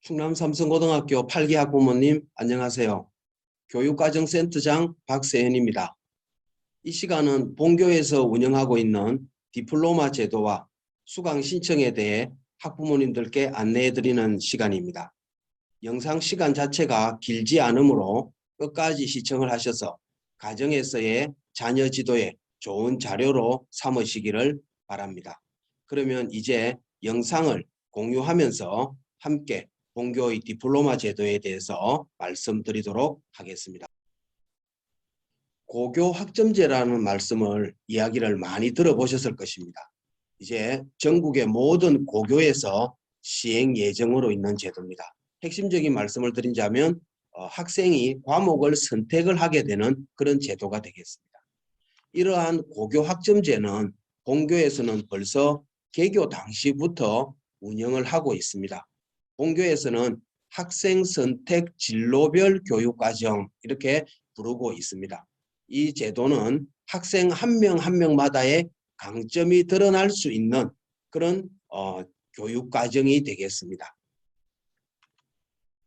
충남 삼성고등학교 8기 학부모님 안녕하세요. 교육과정센터장 박세현입니다. 이 시간은 본교에서 운영하고 있는 디플로마 제도와 수강 신청에 대해 학부모님들께 안내해드리는 시간입니다. 영상 시간 자체가 길지 않으므로 끝까지 시청을 하셔서 가정에서의 자녀 지도에 좋은 자료로 삼으시기를 바랍니다. 그러면 이제 영상을 공유하면서 함께 본교의 디플로마 제도에 대해서 말씀드리도록 하겠습니다. 고교 학점제라는 말씀을 이야기를 많이 들어보셨을 것입니다. 이제 전국의 모든 고교에서 시행 예정으로 있는 제도입니다. 핵심적인 말씀을 드리자면 학생이 과목을 선택을 하게 되는 그런 제도가 되겠습니다. 이러한 고교 학점제는 본교에서는 벌써 개교 당시부터 운영을 하고 있습니다. 본교에서는 학생 선택 진로별 교육과정 이렇게 부르고 있습니다. 이 제도는 학생 한 명 한 명마다의 강점이 드러날 수 있는 그런 교육과정이 되겠습니다.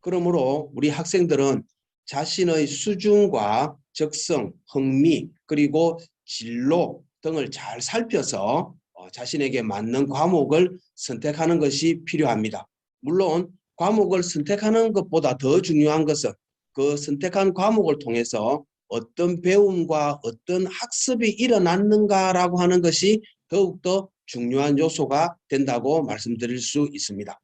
그러므로 우리 학생들은 자신의 수준과 적성, 흥미, 그리고 진로 등을 잘 살펴서 자신에게 맞는 과목을 선택하는 것이 필요합니다. 물론 과목을 선택하는 것보다 더 중요한 것은 그 선택한 과목을 통해서 어떤 배움과 어떤 학습이 일어났는가라고 하는 것이 더욱더 중요한 요소가 된다고 말씀드릴 수 있습니다.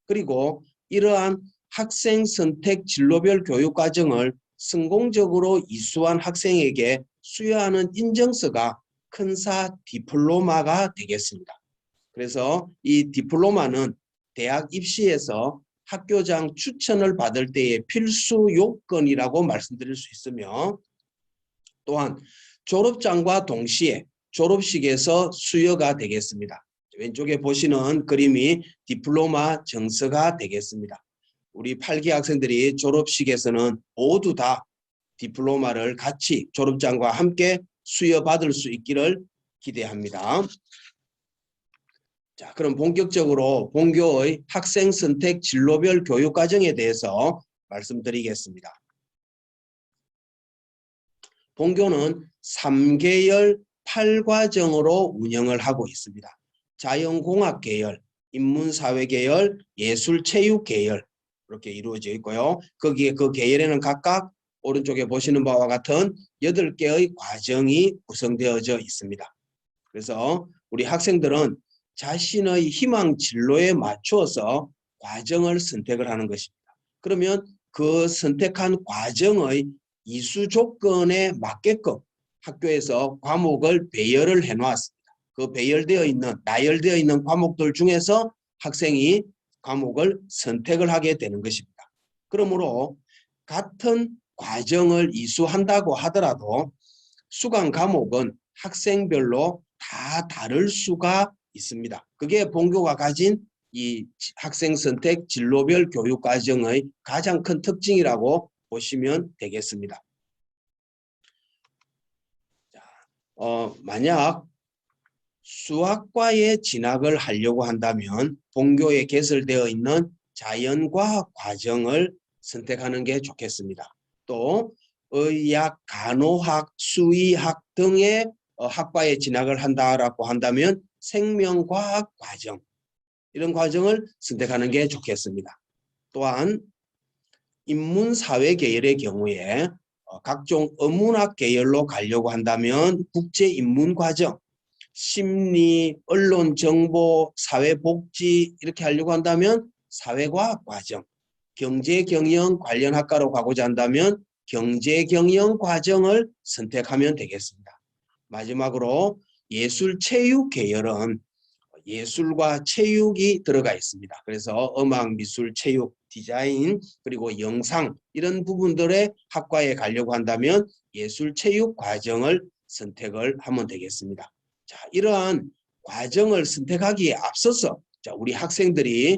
그리고 이러한 학생 선택 진로별 교육과정을 성공적으로 이수한 학생에게 수여하는 인정서가 큰사 디플로마가 되겠습니다. 그래서 이 디플로마는 대학 입시에서 학교장 추천을 받을 때의 필수 요건이라고 말씀드릴 수 있으며, 또한 졸업장과 동시에 졸업식에서 수여가 되겠습니다. 왼쪽에 보시는 그림이 디플로마 정서가 되겠습니다. 우리 8기 학생들이 졸업식에서는 모두 다 디플로마를 같이 졸업장과 함께 수여받을 수 있기를 기대합니다. 자, 그럼 본격적으로 본교의 학생 선택 진로별 교육과정에 대해서 말씀드리겠습니다. 본교는 3계열 8과정으로 운영을 하고 있습니다. 자연공학 계열, 인문사회 계열, 예술체육 계열 이렇게 이루어져 있고요. 거기에 그 계열에는 각각 오른쪽에 보시는 바와 같은 8개의 과정이 구성되어져 있습니다. 그래서 우리 학생들은 자신의 희망 진로에 맞추어서 과정을 선택을 하는 것입니다. 그러면 그 선택한 과정의 이수 조건에 맞게끔 학교에서 과목을 배열을 해놓았습니다. 그 배열되어 있는, 나열되어 있는 과목들 중에서 학생이 과목을 선택을 하게 되는 것입니다. 그러므로 같은 과정을 이수한다고 하더라도 수강 과목은 학생별로 다 다를 수가 있습니다. 그게 본교가 가진 이 학생 선택 진로별 교육과정의 가장 큰 특징이라고 보시면 되겠습니다. 만약 수학과에 진학을 하려고 한다면 본교에 개설되어 있는 자연과학 과정을 선택하는 게 좋겠습니다. 또 의학, 간호학, 수의학 등의 학과에 진학을 한다라고 한다면 생명과학 과정, 이런 과정을 선택하는 게 좋겠습니다. 또한 인문사회 계열의 경우에 각종 어문학 계열로 가려고 한다면 국제인문과정, 심리, 언론정보, 사회복지 이렇게 하려고 한다면 사회과학 과정, 경제경영 관련 학과로 가고자 한다면 경제경영 과정을 선택하면 되겠습니다. 마지막으로 예술체육 계열은 예술과 체육이 들어가 있습니다. 그래서 음악, 미술, 체육, 디자인, 그리고 영상 이런 부분들의 학과에 가려고 한다면 예술, 체육 과정을 선택을 하면 되겠습니다. 자, 이러한 과정을 선택하기에 앞서서 우리 학생들이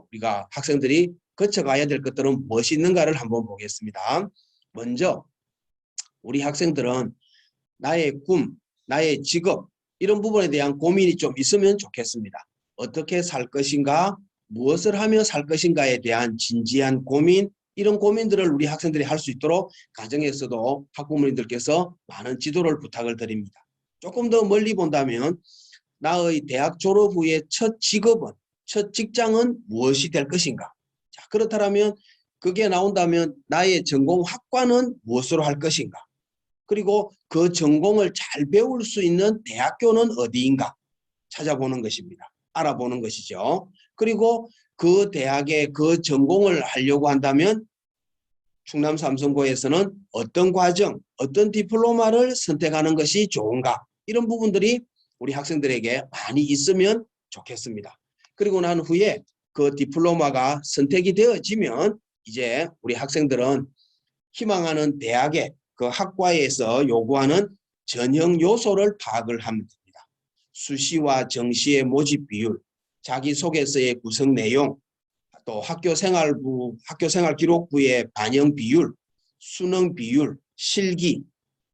우리가 학생들이 거쳐가야 될 것들은 무엇이 있는가를 한번 보겠습니다. 먼저 우리 학생들은 나의 꿈, 나의 직업 이런 부분에 대한 고민이 좀 있으면 좋겠습니다. 어떻게 살 것인가, 무엇을 하며 살 것인가에 대한 진지한 고민, 이런 고민들을 우리 학생들이 할 수 있도록 가정에서도 학부모님들께서 많은 지도를 부탁을 드립니다. 조금 더 멀리 본다면 나의 대학 졸업 후에 첫 직업은, 첫 직장은 무엇이 될 것인가? 자, 그렇다면 그게 나온다면 나의 전공 학과는 무엇으로 할 것인가? 그리고 그 전공을 잘 배울 수 있는 대학교는 어디인가? 찾아보는 것입니다. 알아보는 것이죠. 그리고 그 대학에 그 전공을 하려고 한다면 충남 삼성고에서는 어떤 과정, 어떤 디플로마를 선택하는 것이 좋은가? 이런 부분들이 우리 학생들에게 많이 있으면 좋겠습니다. 그리고 난 후에 그 디플로마가 선택이 되어지면 이제 우리 학생들은 희망하는 대학의 그 학과에서 요구하는 전형 요소를 파악을 하면 됩니다. 수시와 정시의 모집 비율, 자기소개서의 구성 내용, 또 학교생활기록부의 반영 비율, 수능 비율, 실기,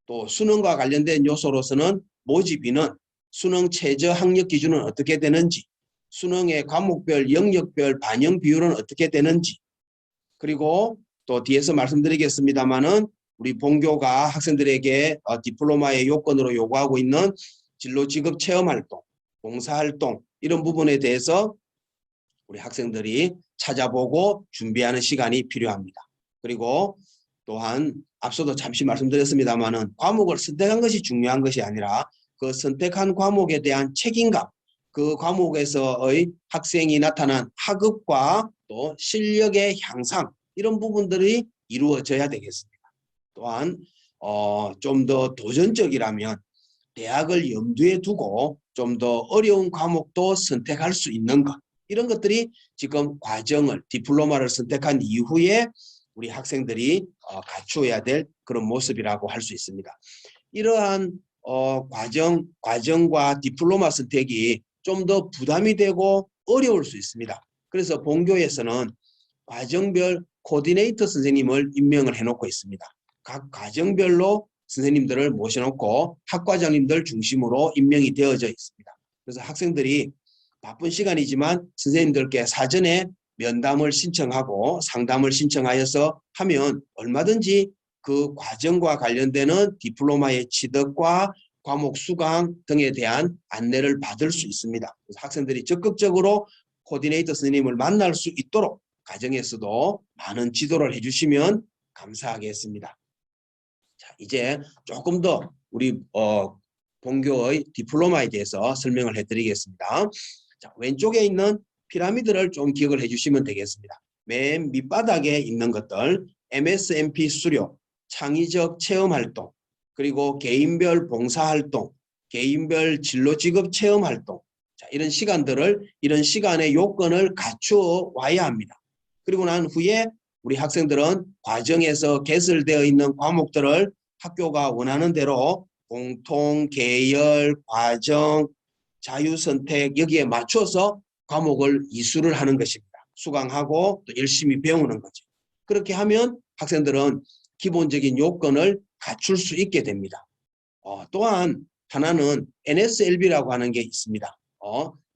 또 수능과 관련된 요소로서는 모집 인원, 수능 최저 학력 기준은 어떻게 되는지, 수능의 과목별, 영역별 반영 비율은 어떻게 되는지, 그리고 또 뒤에서 말씀드리겠습니다마는 우리 본교가 학생들에게 디플로마의 요건으로 요구하고 있는 진로 직업 체험 활동, 봉사 활동 이런 부분에 대해서 우리 학생들이 찾아보고 준비하는 시간이 필요합니다. 그리고 또한 앞서도 잠시 말씀드렸습니다마는 과목을 선택한 것이 중요한 것이 아니라 그 선택한 과목에 대한 책임감, 그 과목에서의 학생이 나타난 학업과 또 실력의 향상 이런 부분들이 이루어져야 되겠습니다. 또한 좀 더 도전적이라면 대학을 염두에 두고 좀 더 어려운 과목도 선택할 수 있는 것, 이런 것들이 지금 과정을 디플로마를 선택한 이후에 우리 학생들이 갖추어야 될 그런 모습이라고 할 수 있습니다. 이러한 과정과 디플로마 선택이 좀 더 부담이 되고 어려울 수 있습니다. 그래서 본교에서는 과정별 코디네이터 선생님을 임명을 해놓고 있습니다. 각 과정별로 선생님들을 모셔놓고 학과장님들 중심으로 임명이 되어져 있습니다. 그래서 학생들이 바쁜 시간이지만 선생님들께 사전에 면담을 신청하고 상담을 신청하여서 하면 얼마든지 그 과정과 관련되는 디플로마의 취득과 과목 수강 등에 대한 안내를 받을 수 있습니다. 그래서 학생들이 적극적으로 코디네이터 선생님을 만날 수 있도록 가정에서도 많은 지도를 해주시면 감사하겠습니다. 자, 이제 조금 더 우리 본교의 디플로마에 대해서 설명을 해드리겠습니다. 자, 왼쪽에 있는 피라미드를 좀 기억을 해주시면 되겠습니다. 맨 밑바닥에 있는 것들 MSMP 수료, 창의적 체험활동, 그리고 개인별 봉사활동, 개인별 진로직업 체험활동, 자, 이런 시간의 요건을 갖추어 와야 합니다. 그리고 난 후에 우리 학생들은 과정에서 개설되어 있는 과목들을 학교가 원하는 대로 공통, 계열, 과정, 자유선택 여기에 맞춰서 과목을 이수를 하는 것입니다. 수강하고 또 열심히 배우는 거죠. 그렇게 하면 학생들은 기본적인 요건을 갖출 수 있게 됩니다. 또한 하나는 NSLB라고 하는 게 있습니다.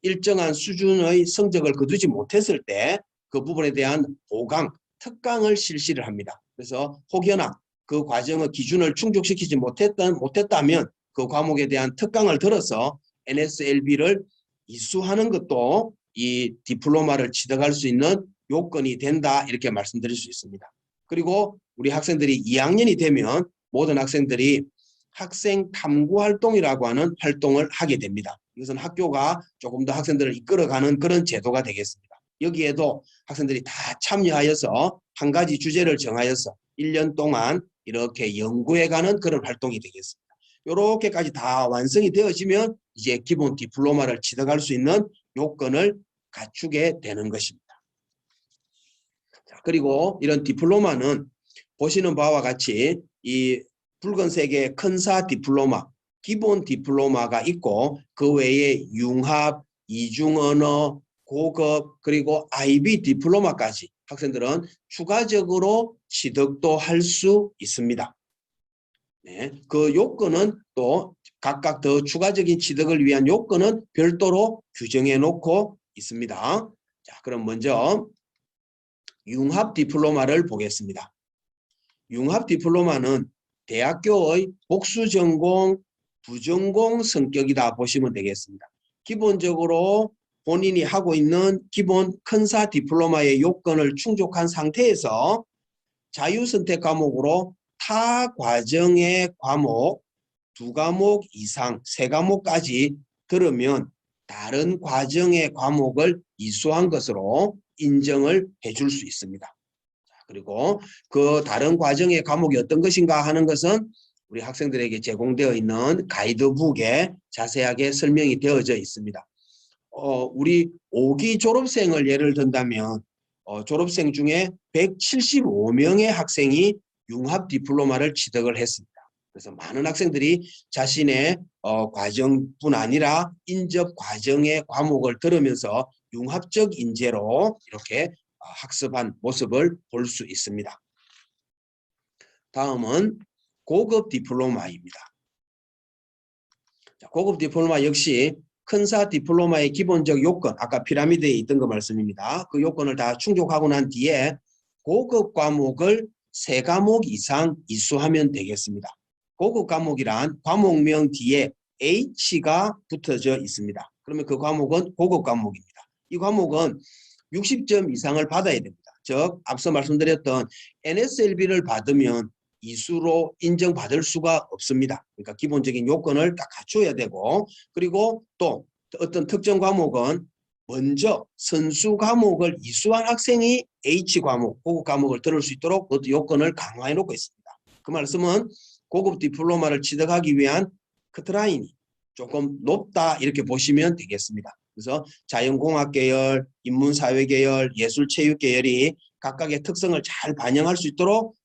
일정한 수준의 성적을 거두지 못했을 때 그 부분에 대한 보강, 특강을 실시를 합니다. 그래서 혹여나 그 과정의 기준을 충족시키지 못했다면 그 과목에 대한 특강을 들어서 NSLB를 이수하는 것도 이 디플로마를 취득할 수 있는 요건이 된다, 이렇게 말씀드릴 수 있습니다. 그리고 우리 학생들이 2학년이 되면 모든 학생들이 학생 탐구 활동이라고 하는 활동을 하게 됩니다. 이것은 학교가 조금 더 학생들을 이끌어가는 그런 제도가 되겠습니다. 여기에도 학생들이 다 참여하여서 한 가지 주제를 정하여서 1년 동안 이렇게 연구해가는 그런 활동이 되겠습니다. 이렇게까지 다 완성이 되어지면 이제 기본 디플로마를 취득할 수 있는 요건을 갖추게 되는 것입니다. 자, 그리고 이런 디플로마는 보시는 바와 같이 이 붉은색의 큰사 디플로마, 기본 디플로마가 있고 그 외에 융합, 이중언어, 고급, 그리고 IB 디플로마까지 학생들은 추가적으로 취득도 할 수 있습니다. 네, 그 요건은 또 각각 더 추가적인 취득을 위한 요건은 별도로 규정해 놓고 있습니다. 자, 그럼 먼저 융합 디플로마를 보겠습니다. 융합 디플로마는 대학교의 복수 전공, 부전공 성격이다 보시면 되겠습니다. 기본적으로 본인이 하고 있는 기본 큰사 디플로마의 요건을 충족한 상태에서 자유선택 과목으로 타 과정의 과목 2과목 이상 3과목까지 들으면 다른 과정의 과목을 이수한 것으로 인정을 해줄 수 있습니다. 그리고 그 다른 과정의 과목이 어떤 것인가 하는 것은 우리 학생들에게 제공되어 있는 가이드북에 자세하게 설명이 되어져 있습니다. 우리 5기 졸업생을 예를 든다면 졸업생 중에 175명의 학생이 융합 디플로마를 취득을 했습니다. 그래서 많은 학생들이 자신의 과정뿐 아니라 인접 과정의 과목을 들으면서 융합적 인재로 이렇게 학습한 모습을 볼 수 있습니다. 다음은 고급 디플로마입니다. 자, 고급 디플로마 역시 큰사 디플로마의 기본적 요건, 아까 피라미드에 있던 거 말씀입니다. 그 요건을 다 충족하고 난 뒤에 고급 과목을 3과목 이상 이수하면 되겠습니다. 고급 과목이란 과목명 뒤에 H가 붙어져 있습니다. 그러면 그 과목은 고급 과목입니다. 이 과목은 60점 이상을 받아야 됩니다. 즉 앞서 말씀드렸던 NSLB를 받으면 이수로 인정받을 수가 없습니다. 그러니까 기본적인 요건을 딱 갖춰야 되고, 그리고 또 어떤 특정 과목은 먼저 선수 과목을 이수한 학생이 H 과목, 고급 과목을 들을 수 있도록 그것도 요건을 강화해 놓고 있습니다. 그 말씀은 고급 디플로마를 취득하기 위한 커트라인이 조금 높다 이렇게 보시면 되겠습니다. 그래서 자연공학 계열, 인문사회 계열, 예술체육 계열이 각각의 특성을 잘 반영할 수 있도록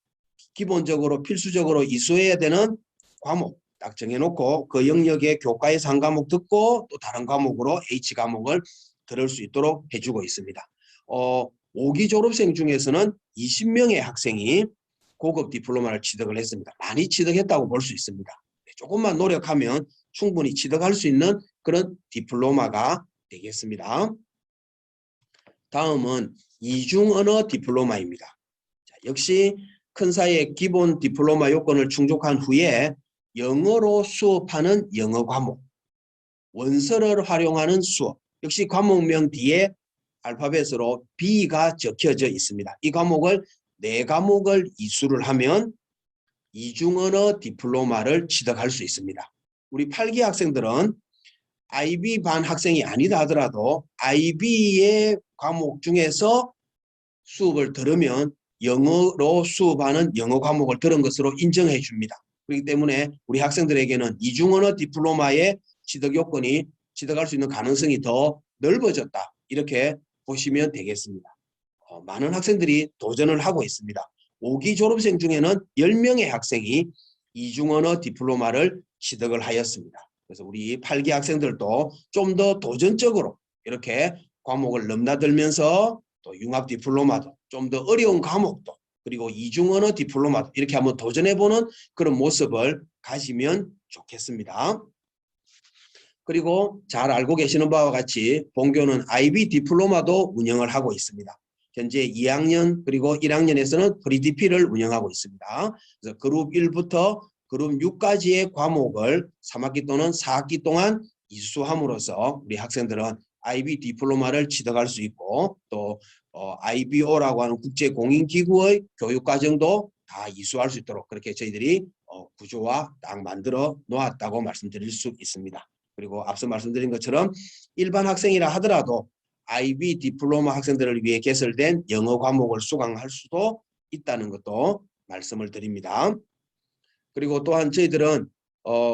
기본적으로 필수적으로 이수해야 되는 과목 딱 정해놓고 그 영역의 교과에서 한 과목 듣고 또 다른 과목으로 H 과목을 들을 수 있도록 해주고 있습니다. 5기 졸업생 중에서는 20명의 학생이 고급 디플로마를 취득을 했습니다. 많이 취득했다고 볼 수 있습니다. 조금만 노력하면 충분히 취득할 수 있는 그런 디플로마가 되겠습니다. 다음은 이중언어 디플로마입니다. 자, 역시 큰사의 기본 디플로마 요건을 충족한 후에 영어로 수업하는 영어 과목, 원서를 활용하는 수업, 역시 과목명 뒤에 알파벳으로 B가 적혀져 있습니다. 이 과목을 4과목을 이수를 하면 이중언어 디플로마를 취득할 수 있습니다. 우리 8기 학생들은 IB 반 학생이 아니다 하더라도 IB의 과목 중에서 수업을 들으면 영어로 수업하는 영어 과목을 들은 것으로 인정해 줍니다. 그렇기 때문에 우리 학생들에게는 이중언어 디플로마의 취득 요건이 취득할 수 있는 가능성이 더 넓어졌다. 이렇게 보시면 되겠습니다. 많은 학생들이 도전을 하고 있습니다. 5기 졸업생 중에는 10명의 학생이 이중언어 디플로마를 취득을 하였습니다. 그래서 우리 8기 학생들도 좀 더 도전적으로 이렇게 과목을 넘나들면서 또 융합 디플로마도 좀 더 어려운 과목도 그리고 이중언어 디플로마도 이렇게 한번 도전해보는 그런 모습을 가지면 좋겠습니다. 그리고 잘 알고 계시는 바와 같이 본교는 IB 디플로마도 운영을 하고 있습니다. 현재 2학년 그리고 1학년에서는 프리디피를 운영하고 있습니다. 그래서 그룹 1부터 그룹 6까지의 과목을 3학기 또는 4학기 동안 이수함으로써 우리 학생들은 IB 디플로마를 취득할 수 있고 또 IBO라고 하는 국제공인기구의 교육과정도 다 이수할 수 있도록 그렇게 저희들이 구조와 딱 만들어 놓았다고 말씀드릴 수 있습니다. 그리고 앞서 말씀드린 것처럼 일반 학생이라 하더라도 IB 디플로마 학생들을 위해 개설된 영어 과목을 수강할 수도 있다는 것도 말씀을 드립니다. 그리고 또한 저희들은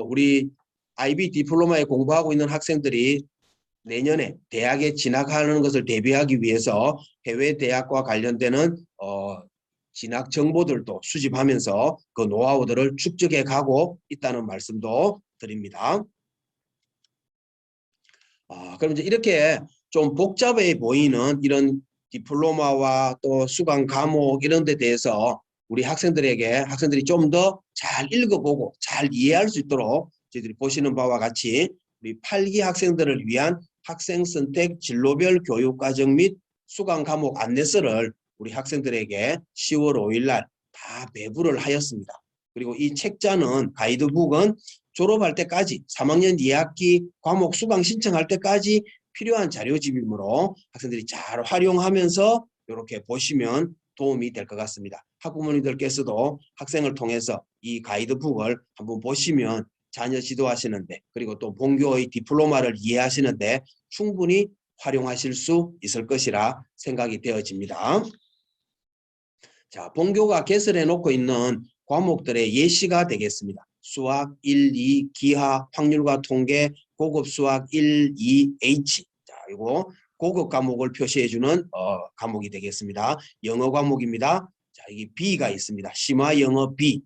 우리 IB 디플로마에 공부하고 있는 학생들이 내년에 대학에 진학하는 것을 대비하기 위해서 해외 대학과 관련되는 진학 정보들도 수집하면서 그 노하우들을 축적해 가고 있다는 말씀도 드립니다. 그럼 이제 이렇게 좀 복잡해 보이는 이런 디플로마와 또 수강 과목 이런 데 대해서 우리 학생들이 좀 더 잘 읽어보고 잘 이해할 수 있도록 저희들이 보시는 바와 같이 우리 8기 학생들을 위한 학생 선택 진로별 교육과정 및 수강 과목 안내서를 우리 학생들에게 10월 5일 날 다 배부를 하였습니다. 그리고 이 책자는 가이드북은 졸업할 때까지 3학년 2학기 과목 수강 신청할 때까지 필요한 자료집이므로 학생들이 잘 활용하면서 이렇게 보시면 도움이 될 것 같습니다. 학부모님들께서도 학생을 통해서 이 가이드북을 한번 보시면 자녀 지도하시는데 그리고 또 본교의 디플로마를 이해하시는데 충분히 활용하실 수 있을 것이라 생각이 되어집니다. 자, 본교가 개설해 놓고 있는 과목들의 예시가 되겠습니다. 수학 1, 2, 기하, 확률과 통계, 고급 수학 1, 2, H. 자, 이거 고급 과목을 표시해주는 과목이 되겠습니다. 영어 과목입니다. 자, 이게 B가 있습니다. 심화 영어 B.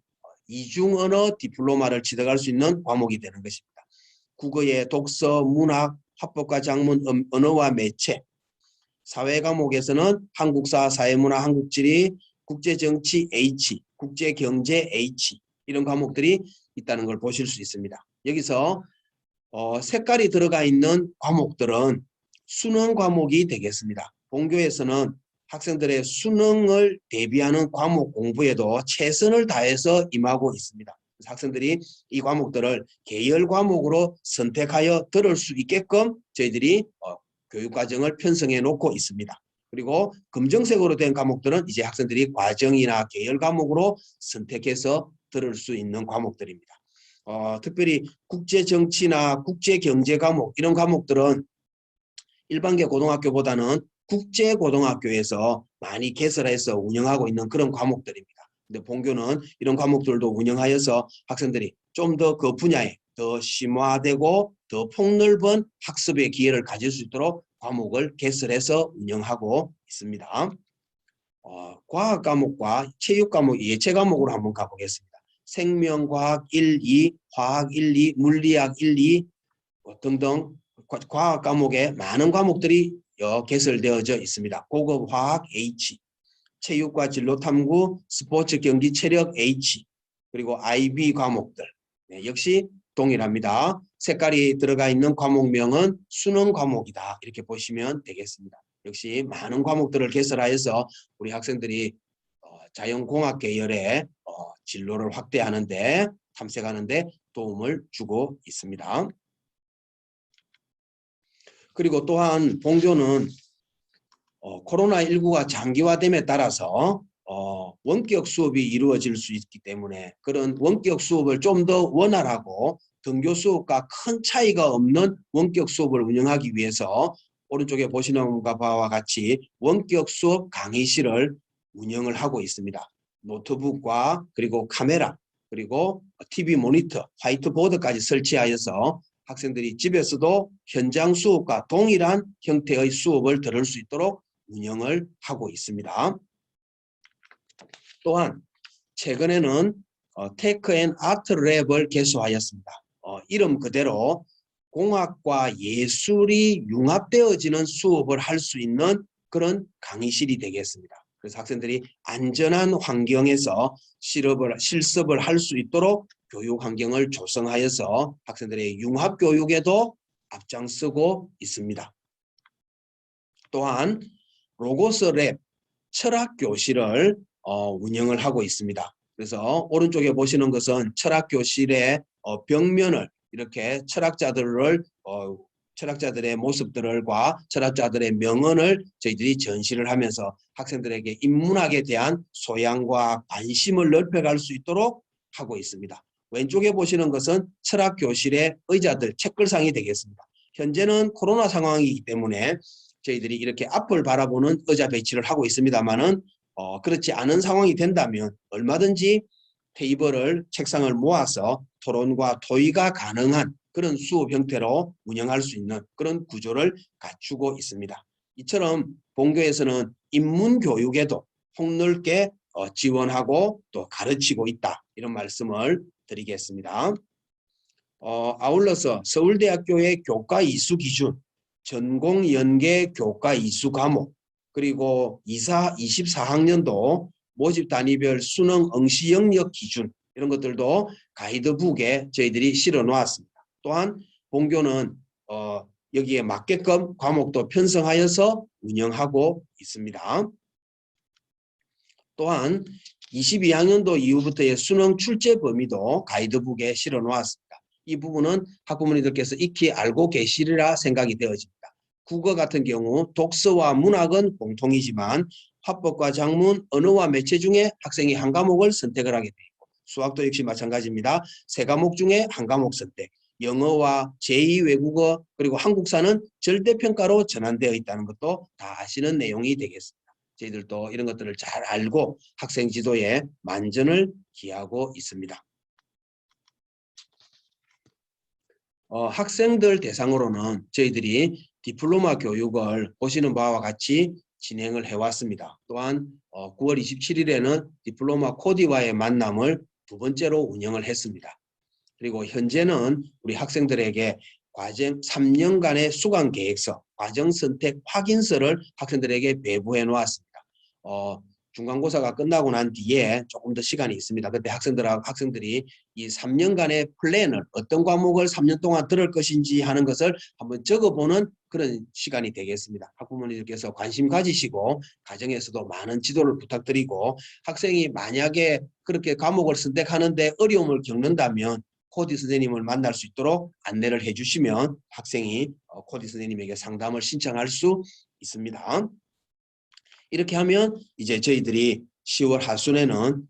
이중언어 디플로마를 취득할 수 있는 과목이 되는 것입니다. 국어의 독서, 문학, 화법과 작문, 언어와 매체. 사회 과목에서는 한국사, 사회문화, 한국지리, 국제정치 H, 국제경제 H 이런 과목들이 있다는 걸 보실 수 있습니다. 여기서 색깔이 들어가 있는 과목들은 수능 과목이 되겠습니다. 본교에서는 학생들의 수능을 대비하는 과목 공부에도 최선을 다해서 임하고 있습니다. 그래서 학생들이 이 과목들을 계열 과목으로 선택하여 들을 수 있게끔 저희들이 교육과정을 편성해 놓고 있습니다. 그리고 검정색으로 된 과목들은 이제 학생들이 과정이나 계열 과목으로 선택해서 들을 수 있는 과목들입니다. 특별히 국제정치나 국제경제 과목 이런 과목들은 일반계 고등학교보다는 국제고등학교에서 많이 개설해서 운영하고 있는 그런 과목들입니다. 근데 본교는 이런 과목들도 운영하여서 학생들이 좀 더 그 분야에 더 심화되고 더 폭넓은 학습의 기회를 가질 수 있도록 과목을 개설해서 운영하고 있습니다. 과학 과목과 체육 과목, 예체 과목으로 한번 가보겠습니다. 생명과학 1, 2, 화학 1, 2, 물리학 1, 2 등등 과학 과목에 많은 과목들이 개설되어져 있습니다. 고급 화학 H, 체육과 진로탐구, 스포츠 경기 체력 H, 그리고 IB 과목들 역시 동일합니다. 색깔이 들어가 있는 과목명은 수능 과목이다. 이렇게 보시면 되겠습니다. 역시 많은 과목들을 개설하여서 우리 학생들이 자연공학 계열의 진로를 확대하는데 탐색하는데 도움을 주고 있습니다. 그리고 또한 본교는 코로나19가 장기화됨에 따라서 원격 수업이 이루어질 수 있기 때문에 그런 원격 수업을 좀 더 원활하고 등교 수업과 큰 차이가 없는 원격 수업을 운영하기 위해서 오른쪽에 보시는 바와 같이 원격 수업 강의실을 운영을 하고 있습니다. 노트북과 그리고 카메라 그리고 TV 모니터, 화이트보드까지 설치하여서 학생들이 집에서도 현장 수업과 동일한 형태의 수업을 들을 수 있도록 운영을 하고 있습니다. 또한 최근에는 테크 앤 아트 랩을 개소하였습니다. 이름 그대로 공학과 예술이 융합되어지는 수업을 할 수 있는 그런 강의실이 되겠습니다. 그래서 학생들이 안전한 환경에서 실습을 할 수 있도록 교육 환경을 조성하여서 학생들의 융합 교육에도 앞장서고 있습니다. 또한 로고스 랩 철학 교실을 운영을 하고 있습니다. 그래서 오른쪽에 보시는 것은 철학 교실의 벽면을 이렇게 철학자들의 모습들과 철학자들의 명언을 저희들이 전시를 하면서 학생들에게 인문학에 대한 소양과 관심을 넓혀갈 수 있도록 하고 있습니다. 왼쪽에 보시는 것은 철학교실의 의자들, 책글상이 되겠습니다. 현재는 코로나 상황이기 때문에 저희들이 이렇게 앞을 바라보는 의자 배치를 하고 있습니다만은 그렇지 않은 상황이 된다면 얼마든지 테이블을, 책상을 모아서 토론과 토의가 가능한 그런 수업 형태로 운영할 수 있는 그런 구조를 갖추고 있습니다. 이처럼 본교에서는 인문교육에도 폭넓게 지원하고 또 가르치고 있다. 이런 말씀을 드리겠습니다. 아울러서 서울대학교의 교과 이수 기준, 전공 연계 교과 이수 과목, 그리고 24학년도 모집 단위별 수능 응시 영역 기준 이런 것들도 가이드북에 저희들이 실어 놓았습니다. 또한 본교는 여기에 맞게끔 과목도 편성하여서 운영하고 있습니다. 또한 22학년도 이후부터의 수능 출제 범위도 가이드북에 실어 놓았습니다. 이 부분은 학부모님들께서 익히 알고 계시리라 생각이 되어집니다. 국어 같은 경우 독서와 문학은 공통이지만 화법과 작문, 언어와 매체 중에 학생이 한 과목을 선택을 하게 되고 수학도 역시 마찬가지입니다. 세 과목 중에 한 과목 선택, 영어와 제2 외국어 그리고 한국사는 절대평가로 전환되어 있다는 것도 다 아시는 내용이 되겠습니다. 저희들도 이런 것들을 잘 알고 학생 지도에 만전을 기하고 있습니다. 학생들 대상으로는 저희들이 디플로마 교육을 보시는 바와 같이 진행을 해왔습니다. 또한 9월 27일에는 디플로마 코디와의 만남을 두 번째로 운영을 했습니다. 그리고 현재는 우리 학생들에게 과정 3년간의 수강 계획서, 과정 선택 확인서를 학생들에게 배부해 놓았습니다. 중간고사가 끝나고 난 뒤에 조금 더 시간이 있습니다. 그때 학생들이 이 3년간의 플랜을 어떤 과목을 3년 동안 들을 것인지 하는 것을 한번 적어보는 그런 시간이 되겠습니다. 학부모님들께서 관심 가지시고 가정에서도 많은 지도를 부탁드리고 학생이 만약에 그렇게 과목을 선택하는데 어려움을 겪는다면 코디 선생님을 만날 수 있도록 안내를 해주시면 학생이 코디 선생님에게 상담을 신청할 수 있습니다. 이렇게 하면 이제 저희들이 10월 하순에는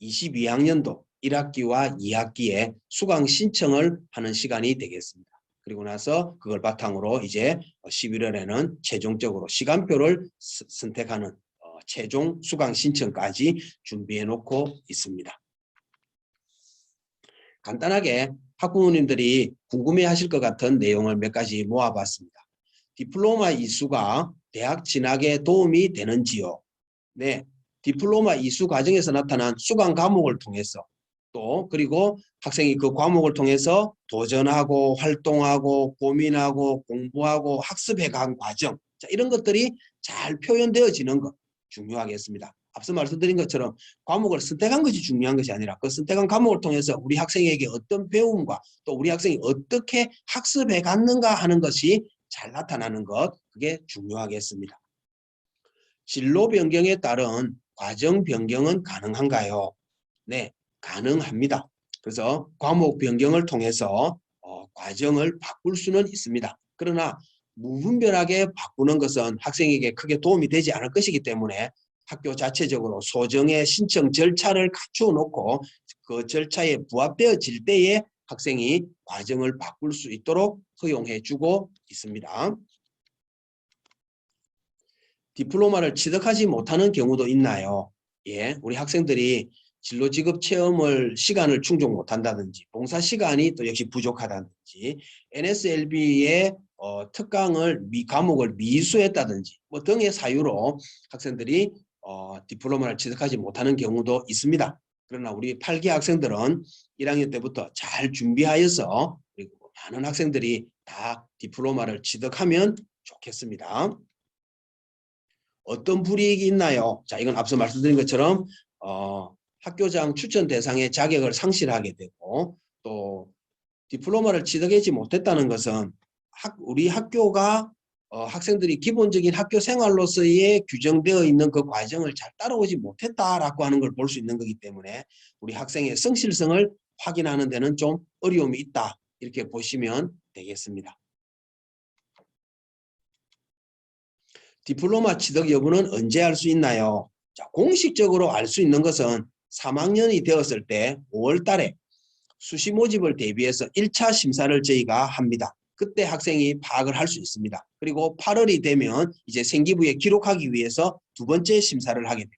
22학년도 1학기와 2학기에 수강 신청을 하는 시간이 되겠습니다. 그리고 나서 그걸 바탕으로 이제 11월에는 최종적으로 시간표를 선택하는 최종 수강 신청까지 준비해 놓고 있습니다. 간단하게 학부모님들이 궁금해 하실 것 같은 내용을 몇 가지 모아봤습니다. 디플로마 이수가 대학 진학에 도움이 되는지요? 네, 디플로마 이수 과정에서 나타난 수강 과목을 통해서 또 그리고 학생이 그 과목을 통해서 도전하고 활동하고 고민하고 공부하고 학습해간 과정 자, 이런 것들이 잘 표현되어지는 것 중요하겠습니다. 앞서 말씀드린 것처럼 과목을 선택한 것이 중요한 것이 아니라 그 선택한 과목을 통해서 우리 학생에게 어떤 배움과 또 우리 학생이 어떻게 학습해 갔는가 하는 것이 잘 나타나는 것, 그게 중요하겠습니다. 진로 변경에 따른 과정 변경은 가능한가요? 네, 가능합니다. 그래서 과목 변경을 통해서 과정을 바꿀 수는 있습니다. 그러나 무분별하게 바꾸는 것은 학생에게 크게 도움이 되지 않을 것이기 때문에 학교 자체적으로 소정의 신청 절차를 갖추어 놓고 그 절차에 부합되어질 때에 학생이 과정을 바꿀 수 있도록 허용해 주고 있습니다. 디플로마를 취득하지 못하는 경우도 있나요? 예, 우리 학생들이 진로 직업 체험을 시간을 충족 못한다든지 봉사 시간이 또 역시 부족하다든지 NSLB의 특강을 과목을 미수했다든지 뭐 등의 사유로 학생들이 디플로마를 취득하지 못하는 경우도 있습니다. 그러나 우리 8기 학생들은 1학년 때부터 잘 준비하여서 그리고 많은 학생들이 다 디플로마를 취득하면 좋겠습니다. 어떤 불이익이 있나요? 자, 이건 앞서 말씀드린 것처럼 학교장 추천 대상의 자격을 상실하게 되고 또 디플로마를 취득하지 못했다는 것은 우리 학교가 학생들이 기본적인 학교 생활로서의 규정되어 있는 그 과정을 잘 따라오지 못했다라고 하는 걸 볼 수 있는 거기 때문에 우리 학생의 성실성을 확인하는 데는 좀 어려움이 있다. 이렇게 보시면 되겠습니다. 디플로마 취득 여부는 언제 알 수 있나요? 자, 공식적으로 알 수 있는 것은 3학년이 되었을 때 5월 달에 수시 모집을 대비해서 1차 심사를 저희가 합니다. 그때 학생이 파악을 할 수 있습니다. 그리고 8월이 되면 이제 생기부에 기록하기 위해서 두 번째 심사를 하게 됩니다.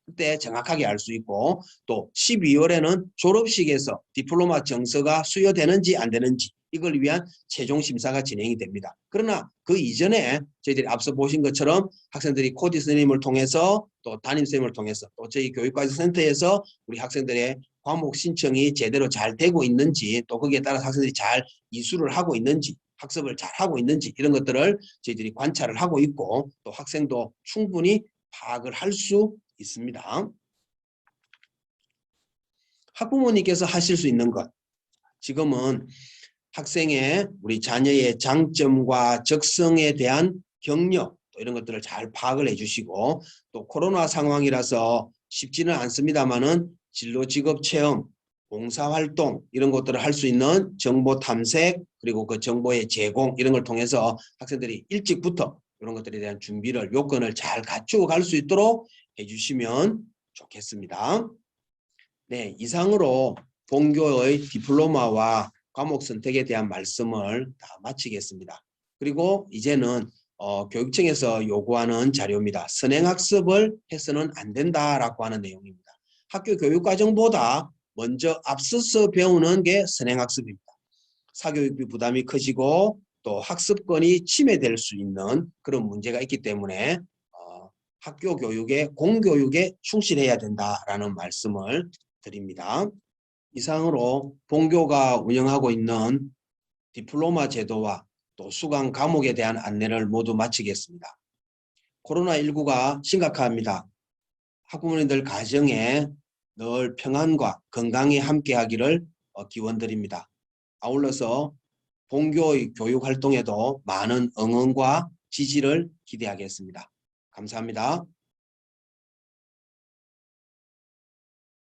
그때 정확하게 알 수 있고 또 12월에는 졸업식에서 디플로마 정서가 수여되는지 안 되는지 이걸 위한 최종 심사가 진행이 됩니다. 그러나 그 이전에 저희들이 앞서 보신 것처럼 학생들이 코디 선생님을 통해서 또 담임선생님을 통해서 또 저희 교육과정센터에서 우리 학생들의 과목 신청이 제대로 잘 되고 있는지 또 거기에 따라서 학생들이 잘 이수를 하고 있는지 학습을 잘 하고 있는지 이런 것들을 저희들이 관찰을 하고 있고 또 학생도 충분히 파악을 할 수 있습니다. 학부모님께서 하실 수 있는 것 지금은 학생의 우리 자녀의 장점과 적성에 대한 격려 또 이런 것들을 잘 파악을 해주시고 또 코로나 상황이라서 쉽지는 않습니다만은 진로 직업 체험, 봉사활동 이런 것들을 할 수 있는 정보 탐색 그리고 그 정보의 제공 이런 걸 통해서 학생들이 일찍부터 이런 것들에 대한 준비를 요건을 잘 갖추고 갈 수 있도록 해주시면 좋겠습니다. 네, 이상으로 본교의 디플로마와 과목 선택에 대한 말씀을 다 마치겠습니다. 그리고 이제는 교육청에서 요구하는 자료입니다. 선행학습을 해서는 안 된다라고 하는 내용입니다. 학교 교육과정보다 먼저 앞서서 배우는 게 선행학습입니다. 사교육비 부담이 커지고 또 학습권이 침해될 수 있는 그런 문제가 있기 때문에 학교 교육에 공교육에 충실해야 된다라는 말씀을 드립니다. 이상으로 본교가 운영하고 있는 디플로마 제도와 또 수강 과목에 대한 안내를 모두 마치겠습니다. 코로나19가 심각합니다. 학부모님들 가정에 늘 평안과 건강이 함께하기를 기원드립니다. 아울러서 본교의 교육 활동에도 많은 응원과 지지를 기대하겠습니다. 감사합니다.